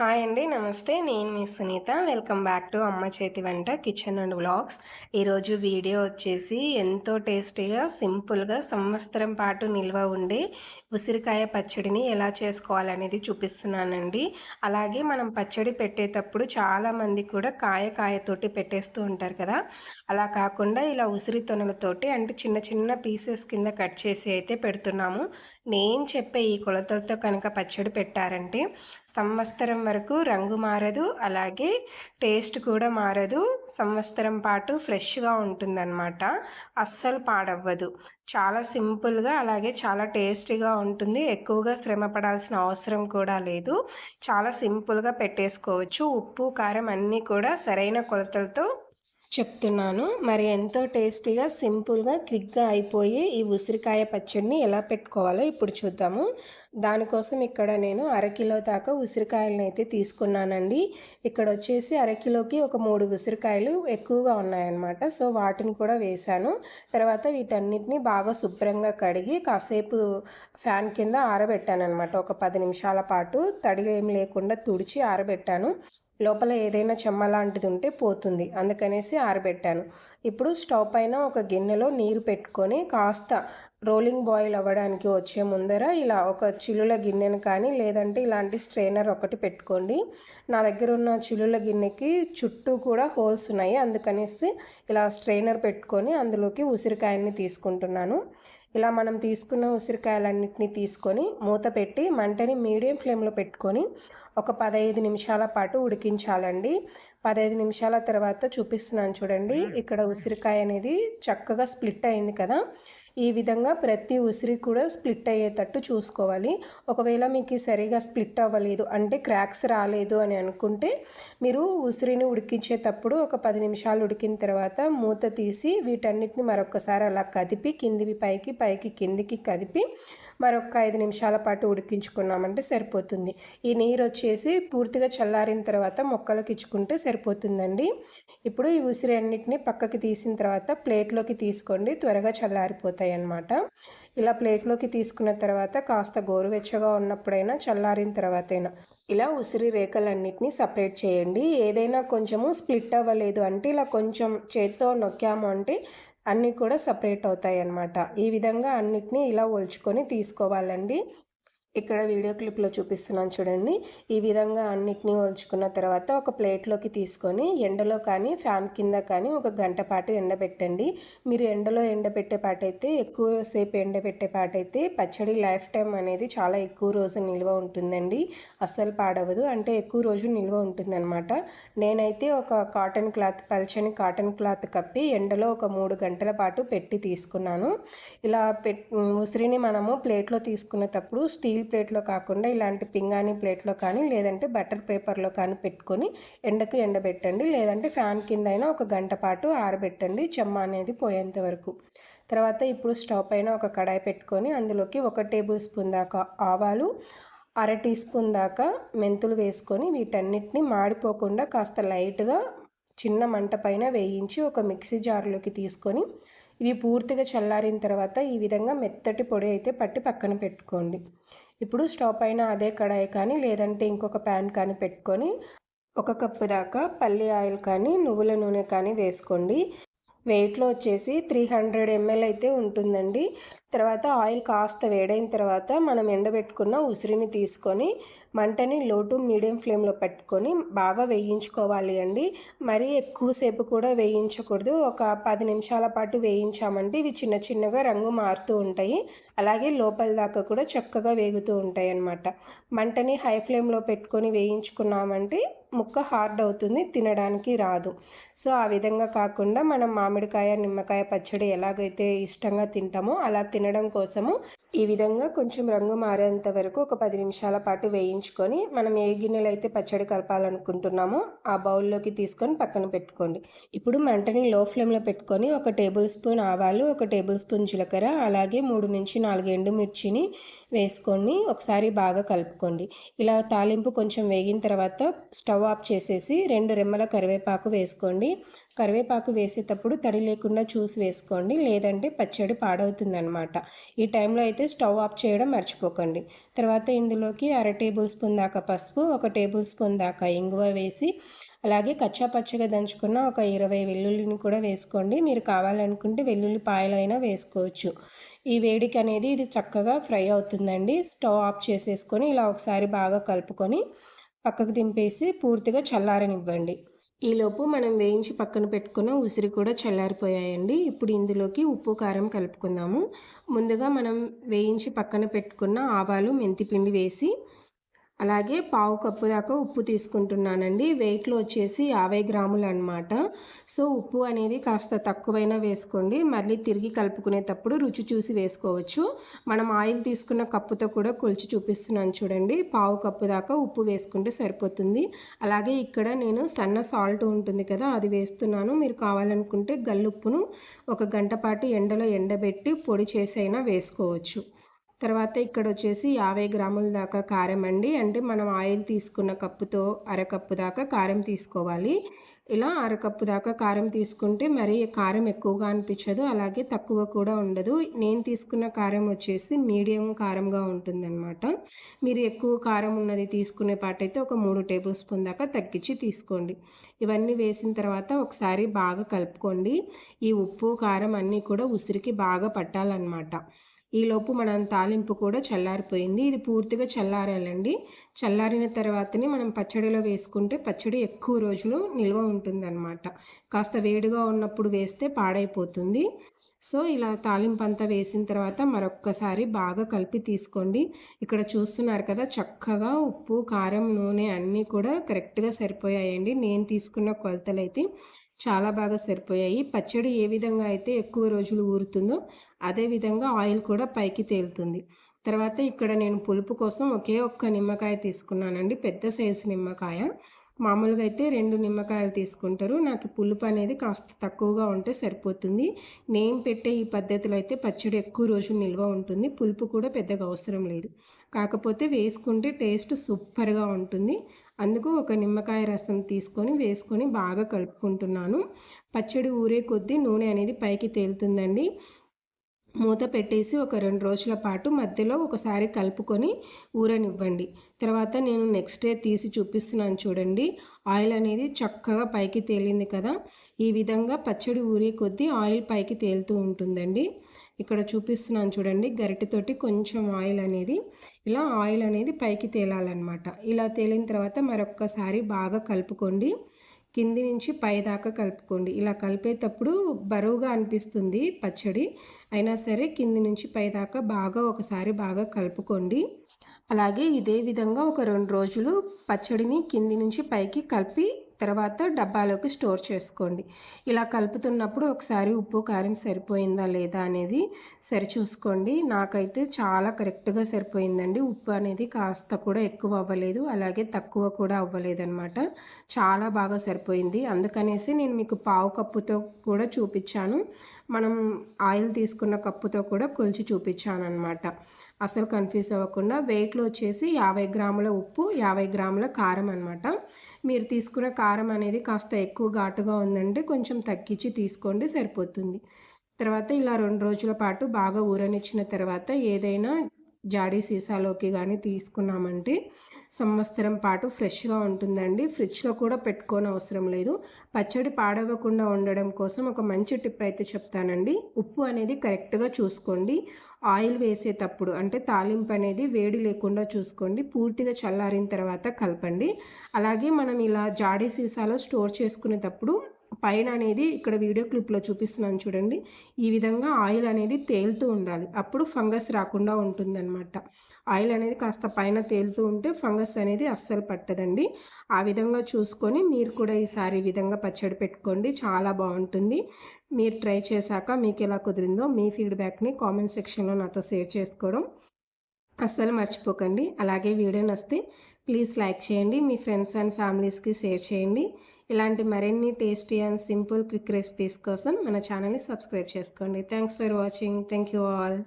Hi అండి. నమస్తే. నేను మీ సునీత. వెల్కమ్ బ్యాక్ టు అమ్మ చేతి వంట కిచెన్ అండ్ వ్లాగ్స్. ఈరోజు వీడియో వచ్చేసి ఎంతో టేస్టీగా, సింపుల్‌గా సంవత్సరం పాటు నిల్వ ఉండే ఉసిరికాయ పచ్చడిని ఎలా చేసుకోవాలనేది చూపిస్తున్నానండి. అలాగే మనం పచ్చడి పెట్టేటప్పుడు చాలామంది కూడా కాయతోటి పెట్టేస్తూ ఉంటారు కదా! అలా కాకుండా ఇలా ఉసిరి తొనలతోటి అంటే చిన్న చిన్న పీసెస్ కింద కట్ చేసి అయితే పెడుతున్నాము. నేను చెప్పే ఈ కొలతలతో కనుక పచ్చడి పెట్టారంటే సంవత్సరం వరకు రంగు మారదు. అలాగే టేస్ట్ కూడా మారదు. సంవత్సరం పాటు ఫ్రెష్‌గా ఉంటుందన్నమాట. అస్సలు పాడవ్వదు. చాలా సింపుల్‌గా అలాగే చాలా టేస్టీగా ఉంటుంది. ఎక్కువగా శ్రమ పడాల్సిన అవసరం కూడా లేదు. చాలా సింపుల్‌గా పెట్టేసుకోవచ్చు. ఉప్పు, కారం అన్నీ కూడా సరైన కొలతలతో చెప్తున్నాను. మరి ఎంతో టేస్టీగా, సింపుల్‌గా, క్విక్‌గా అయిపోయి ఈ ఉసిరికాయ పచ్చడిని ఎలా పెట్టుకోవాలో ఇప్పుడు చూద్దాము. దానికోసం ఇక్కడ నేను అరకిలో దాకా ఉసిరికాయలనైతే తీసుకున్నానండి. ఇక్కడ వచ్చేసి అరకిలోకి ఒక 3 ఉసిరికాయలు ఎక్కువగా ఉన్నాయన్నమాట. సో వాటిని కూడా వేశాను. తర్వాత వీటన్నిటిని బాగా శుభ్రంగా కడిగి కాసేపు ఫ్యాన్ కింద ఆరబెట్టానన్నమాట. ఒక 10 నిమిషాల పాటు తడి ఏం లేకుండా తుడిచి ఆరబెట్టాను. లోపల ఏదైనా చెమ్మ లాంటిది ఉంటే పోతుంది, అందుకనేసి ఆరబెట్టాను. ఇప్పుడు స్టవ్ పైన ఒక గిన్నెలో నీరు పెట్టుకొని కాస్త రోలింగ్ బాయిల్ అవ్వడానికి వచ్చే ముందర ఇలా ఒక చిల్లుల గిన్నెను కానీ లేదంటే ఇలాంటి స్ట్రైనర్ ఒకటి పెట్టుకోండి. నా దగ్గర ఉన్న చిల్లుల గిన్నెకి చుట్టూ కూడా హోల్స్ ఉన్నాయి, అందుకనేసి ఇలా స్ట్రైనర్ పెట్టుకొని అందులోకి ఉసిరికాయల్ని తీసుకుంటున్నాను. ఇలా మనం తీసుకున్న ఉసిరికాయలన్నిటిని తీసుకొని మూత పెట్టి మంటని మీడియం ఫ్లేమ్లో పెట్టుకొని ఒక 15 నిమిషాల పాటు ఉడికించాలండి. 15 నిమిషాల తర్వాత చూపిస్తున్నాను చూడండి. ఇక్కడ ఉసిరికాయ అనేది చక్కగా స్ప్లిట్ అయింది కదా! ఈ విధంగా ప్రతి ఉసిరి కూడా స్ప్లిట్ అయ్యేటట్టు చూసుకోవాలి. ఒకవేళ మీకు సరిగా స్ప్లిట్ అవ్వలేదు అంటే క్రాక్స్ రాలేదు అని అనుకుంటే మీరు ఉసిరిని ఉడికించేటప్పుడు ఒక 10 నిమిషాలు ఉడికిన తర్వాత మూత తీసి వీటన్నిటిని మరొకసారి అలా కదిపి కిందివి పైకి పైకి కిందికి కదిపి మరొక 5 నిమిషాల పాటు ఉడికించుకున్నామంటే సరిపోతుంది. ఈ నీరు వచ్చేసి పూర్తిగా చల్లారిన తర్వాత మొక్కలకు ఇచ్చుకుంటే సరిపోతుందండి. ఇప్పుడు ఈ ఉసిరి అన్నిటిని పక్కకి తీసిన తర్వాత ప్లేట్లోకి తీసుకోండి, త్వరగా చల్లారిపోతాయి అన్నమాట. ఇలా ప్లేట్లోకి తీసుకున్న తర్వాత కాస్త గోరువెచ్చగా ఉన్నప్పుడైనా చల్లారిన తర్వాతైనా ఇలా ఉసిరి రేఖలన్నిటిని సపరేట్ చేయండి. ఏదైనా కొంచెము స్ప్లిట్ అవ్వలేదు అంటే ఇలా కొంచెం చేత్తో నొక్కాము అంటే అన్నీ కూడా సపరేట్ అవుతాయి అన్నమాట. ఈ విధంగా అన్నిటినీ ఇలా ఒలుచుకొని తీసుకోవాలండి. ఇక్కడ వీడియో క్లిప్లో చూపిస్తున్నాను చూడండి. ఈ విధంగా అన్నిటినీ ఒలుచుకున్న తర్వాత ఒక ప్లేట్లోకి తీసుకొని ఎండలో కానీ ఫ్యాన్ కింద కానీ ఒక గంట పాటు ఎండబెట్టండి. మీరు ఎండలో ఎండబెట్టే పాటైతే ఎక్కువ సేపు ఎండబెట్టే పాటైతే పచ్చడి లైఫ్ టైం అనేది చాలా ఎక్కువ రోజు నిల్వ ఉంటుందండి. అస్సలు పాడవదు, అంటే ఎక్కువ రోజు నిల్వ ఉంటుందన్నమాట. నేనైతే ఒక కాటన్ క్లాత్, పల్చని కాటన్ క్లాత్ కప్పి ఎండలో ఒక 3 గంటల పాటు పెట్టి తీసుకున్నాను. ఇలా ఉసిరిని మనము ప్లేట్లో తీసుకునేటప్పుడు స్టీల్ ప్లేట్లో కాకుండా ఇలాంటి పింగాణి ప్లేట్లో కానీ లేదంటే బటర్ పేపర్లో కానీ పెట్టుకొని ఎండకు ఎండబెట్టండి. లేదంటే ఫ్యాన్ కింద అయినా ఒక గంట పాటు ఆరబెట్టండి చెమ్మ అనేది పోయేంత వరకు. తర్వాత ఇప్పుడు స్టవ్ పైన ఒక కడాయి పెట్టుకొని అందులోకి 1 టేబుల్ స్పూన్ దాకా ఆవాలు, అర టీ స్పూన్ దాకా మెంతులు వేసుకొని వీటన్నిటిని మాడిపోకుండా కాస్త లైట్గా చిన్న మంట పైన వేయించి ఒక మిక్సీ జార్లోకి తీసుకొని ఇవి పూర్తిగా చల్లారిన తర్వాత ఈ విధంగా మెత్తటి పొడి అయితే పట్టి పక్కన పెట్టుకోండి. ఇప్పుడు స్టవ్ పైన అదే కడాయి కానీ లేదంటే ఇంకొక ప్యాన్ కానీ పెట్టుకొని 1 కప్పు దాకా పల్లి ఆయిల్ కానీ నువ్వుల నూనె కానీ వేసుకోండి. వెయిట్లో వచ్చేసి 300 ml అయితే ఉంటుందండి. తర్వాత ఆయిల్ కాస్త వేడైన తర్వాత మనం ఎండబెట్టుకున్న ఉసిరిని తీసుకొని మంటని లో టు మీడియం ఫ్లేమ్లో పెట్టుకొని బాగా వేయించుకోవాలి అండి. మరీ ఎక్కువసేపు కూడా వేయించకూడదు. ఒక 10 నిమిషాల పాటు వేయించామంటే ఇవి చిన్న చిన్నగా రంగు మారుతూ ఉంటాయి. అలాగే లోపల దాకా కూడా చక్కగా వేగుతూ ఉంటాయి అన్నమాట. మంటని హై ఫ్లేమ్లో పెట్టుకొని వేయించుకున్నామంటే ముక్క హార్డ్ అవుతుంది, తినడానికి రాదు. సో ఆ విధంగా కాకుండా మనం మామిడికాయ, నిమ్మకాయ పచ్చడి ఎలాగైతే ఇష్టంగా తింటామో అలా తినడం కోసము ఈ విధంగా కొంచెం రంగు మారేంత వరకు ఒక 10 నిమిషాల పాటు వేయించుకొని మనం ఏ గిన్నెలో అయితే పచ్చడి కలపాలనుకుంటున్నామో ఆ బౌల్లోకి తీసుకొని పక్కన పెట్టుకోండి. ఇప్పుడు మంటని లో ఫ్లేమ్లో పెట్టుకొని 1 టేబుల్ స్పూన్ ఆవాలు, 1 టేబుల్ స్పూన్ జీలకర్ర, అలాగే 3 నుంచి 4 ఎండుమిర్చిని వేసుకొని ఒకసారి బాగా కలుపుకోండి. ఇలా తాలింపు కొంచెం వేగిన తర్వాత స్టవ్ స్టవ్ ఆఫ్ చేసేసి 2 రెమ్మల కరివేపాకు వేసుకోండి. కరివేపాకు వేసేటప్పుడు తడి లేకుండా చూసి వేసుకోండి, లేదంటే పచ్చడి పాడవుతుందన్నమాట. ఈ టైంలో అయితే స్టవ్ ఆఫ్ చేయడం మర్చిపోకండి. తర్వాత ఇందులోకి 1/2 టేబుల్ స్పూన్ దాకా పసుపు, 1 టేబుల్ స్పూన్ దాకా ఇంగువ వేసి, అలాగే కచ్చా పచ్చగా దంచుకున్న ఒక 20 వెల్లుల్లిని కూడా వేసుకోండి. మీరు కావాలనుకుంటే వెల్లుల్లిపాయలైనా వేసుకోవచ్చు. ఈ వేడికి అనేది ఇది చక్కగా ఫ్రై అవుతుందండి. స్టవ్ ఆఫ్ చేసేసుకొని ఇలా ఒకసారి బాగా కలుపుకొని పక్కకు దింపేసి పూర్తిగా చల్లారనివ్వండి. ఈలోపు మనం వేయించి పక్కన పెట్టుకున్న ఉసిరి కూడా చల్లారిపోయాయండి. ఇప్పుడు ఇందులోకి ఉప్పు కారం కలుపుకుందాము. ముందుగా మనం వేయించి పక్కన పెట్టుకున్న ఆవాలు, మెంతిపిండి వేసి, అలాగే పావు కప్పు దాకా ఉప్పు తీసుకుంటున్నానండి. వెయిట్లో వచ్చేసి 50 గ్రాములు అనమాట. సో ఉప్పు అనేది కాస్త తక్కువైనా వేసుకోండి. మళ్ళీ తిరిగి కలుపుకునేటప్పుడు రుచి చూసి వేసుకోవచ్చు. మనం ఆయిల్ తీసుకున్న కప్పుతో కూడా కొలిచి చూపిస్తున్నాను చూడండి. పావు కప్పు దాకా ఉప్పు వేసుకుంటే సరిపోతుంది. అలాగే ఇక్కడ నేను సన్న సాల్ట్ ఉంటుంది కదా, అది వేస్తున్నాను. మీరు కావాలనుకుంటే గల్లుప్పును 1 గంట పాటు ఎండలో ఎండబెట్టి పొడి చేసైనా వేసుకోవచ్చు. తర్వాత ఇక్కడ వచ్చేసి 50 గ్రాముల దాకా కారం అండి. అంటే మనం ఆయిల్ తీసుకున్న కప్పుతో అరకప్పు దాకా కారం తీసుకోవాలి. ఇలా అరకప్పు దాకా కారం తీసుకుంటే మరీ కారం ఎక్కువగా అనిపించదు, అలాగే తక్కువ కూడా ఉండదు. నేను తీసుకున్న కారం వచ్చేసి మీడియం కారంగా ఉంటుందన్నమాట. మీరు ఎక్కువ కారం ఉన్నది తీసుకునే పాటైతే ఒక 3 టేబుల్ స్పూన్ దాకా తగ్గించి తీసుకోండి. ఇవన్నీ వేసిన తర్వాత ఒకసారి బాగా కలుపుకోండి. ఈ ఉప్పు కారం అన్నీ కూడా ఉసిరికి బాగా పట్టాలన్నమాట. ఈలోపు మనం తాలింపు కూడా చల్లారిపోయింది. ఇది పూర్తిగా చల్లారాలండి. చల్లారిన తర్వాతనే మనం పచ్చడిలో వేసుకుంటే పచ్చడి ఎక్కువ రోజులు నిల్వ ఉంటుందన్నమాట. కాస్త వేడిగా ఉన్నప్పుడు వేస్తే పాడైపోతుంది. సో ఇలా తాలింపు అంతా వేసిన తర్వాత మరొక్కసారి బాగా కలిపి తీసుకోండి. ఇక్కడ చూస్తున్నారు కదా, చక్కగా ఉప్పు, కారం, నూనె అన్నీ కూడా కరెక్ట్గా సరిపోయాయండి. నేను తీసుకున్న కొలతలైతే చాలా బాగా సరిపోయాయి. పచ్చడి ఏ విధంగా అయితే ఎక్కువ రోజులు ఊరుతుందో అదే విధంగా ఆయిల్ కూడా పైకి తేలుతుంది. తర్వాత ఇక్కడ నేను పులుపు కోసం ఒకే ఒక్క నిమ్మకాయ తీసుకున్నానండి, పెద్ద సైజు నిమ్మకాయ. మామూలుగా అయితే 2 నిమ్మకాయలు తీసుకుంటారు. నాకు పులుపు అనేది కాస్త తక్కువగా ఉంటే సరిపోతుంది. నేను పెట్టే ఈ పద్ధతిలో అయితే పచ్చడి ఎక్కువ రోజులు నిల్వ ఉంటుంది. పులుపు కూడా పెద్దగా అవసరం లేదు. కాకపోతే వేసుకుంటే టేస్ట్ సూపర్గా ఉంటుంది. అందుకు ఒక నిమ్మకాయ రసం తీసుకొని వేసుకొని బాగా కలుపుకుంటున్నాను. పచ్చడి ఊరే కొద్దీ నూనె అనేది పైకి తేలుతుందండి. మూత పెట్టేసి ఒక 2 రోజుల పాటు మధ్యలో ఒకసారి కలుపుకొని ఊరనివ్వండి. తర్వాత నేను నెక్స్ట్ డే తీసి చూపిస్తున్నాను చూడండి. ఆయిల్ అనేది చక్కగా పైకి తేలింది కదా. ఈ విధంగా పచ్చడి ఊరే కొద్దీ ఆయిల్ పైకి తేలుతూ ఉంటుందండి. ఇక్కడ చూపిస్తున్నాను చూడండి, గరిటెతోటి కొంచెం ఆయిల్ అనేది పైకి తేలాలన్నమాట. ఇలా తేలిన తర్వాత మరొక్కసారి బాగా కలుపుకోండి. కింది నుంచి పై దాకా కలుపుకోండి. ఇలా కలిపేటప్పుడు బరువుగా అనిపిస్తుంది పచ్చడి, అయినా సరే కింది నుంచి పై దాకా ఒకసారి బాగా కలుపుకోండి. అలాగే ఇదే విధంగా ఒక 2 రోజులు పచ్చడిని కింది నుంచి పైకి కలిపి తర్వాత డబ్బాలోకి స్టోర్ చేసుకోండి. ఇలా కలుపుతున్నప్పుడు ఒకసారి ఉప్పు కారం సరిపోయిందా లేదా అనేది సరిచూసుకోండి. నాకైతే చాలా కరెక్ట్గా సరిపోయిందండి. ఉప్పు అనేది కాస్త కూడా ఎక్కువ అవ్వలేదు, అలాగే తక్కువ కూడా అవ్వలేదన్నమాట. చాలా బాగా సరిపోయింది. అందుకనేసి నేను మీకు పావు కప్పుతో కూడా చూపించాను. మనం ఆయిల్ తీసుకున్న కప్పుతో కూడా కొలిచి చూపించాను అనమాట. అసలు కన్ఫ్యూజ్ అవ్వకుండా. వెయిట్లో వచ్చేసి 50 గ్రాముల ఉప్పు, 50 గ్రాముల కారం అనమాట. మీరు తీసుకున్న కారం అనేది కాస్త ఎక్కువ ఘాటుగా ఉందంటే కొంచెం తగ్గించి తీసుకోండి, సరిపోతుంది. తర్వాత ఇలా 2 రోజుల పాటు బాగా ఊరనిచ్చిన తర్వాత ఏదైనా జాడీ సీసాలోకి కానీ తీసుకున్నామంటే సంవత్సరం పాటు ఫ్రెష్గా ఉంటుందండి. ఫ్రిడ్జ్లో కూడా పెట్టుకోని అవసరం లేదు. పచ్చడి పాడవకుండా ఉండడం కోసం ఒక మంచి టిప్ అయితే చెప్తానండి. ఉప్పు అనేది కరెక్ట్గా చూసుకోండి. ఆయిల్ వేసేటప్పుడు అంటే తాలింపు అనేది వేడి లేకుండా చూసుకోండి. పూర్తిగా చల్లారిన తర్వాత కలపండి. అలాగే మనం ఇలా జాడీ సీసాలో స్టోర్ చేసుకునేటప్పుడు పైన అనేది ఇక్కడ వీడియో క్లిప్లో చూపిస్తున్నాను చూడండి, ఈ విధంగా ఆయిల్ అనేది తేలుతూ ఉండాలి. అప్పుడు ఫంగస్ రాకుండా ఉంటుందన్నమాట. ఆయిల్ అనేది కాస్త పైన తేలుతూ ఉంటే ఫంగస్ అనేది అస్సలు పట్టదండి. ఆ విధంగా చూసుకొని మీరు కూడా ఈసారి ఈ విధంగా పచ్చడి పెట్టుకోండి, చాలా బాగుంటుంది. మీరు ట్రై చేశాక మీకు ఎలా కుదిరిందో మీ ఫీడ్బ్యాక్ని కామెంట్ సెక్షన్లో నాతో షేర్ చేసుకోవడం అస్సలు మర్చిపోకండి. అలాగే వీడియో నచ్చితే ప్లీజ్ లైక్ చేయండి, మీ ఫ్రెండ్స్ అండ్ ఫ్యామిలీస్కి షేర్ చేయండి. ఇలాంటి మరిన్ని tasty and simple quick recipes కోసం మన ఛానల్ని సబ్స్క్రైబ్ చేసుకోండి. Thanks for watching. Thank you all.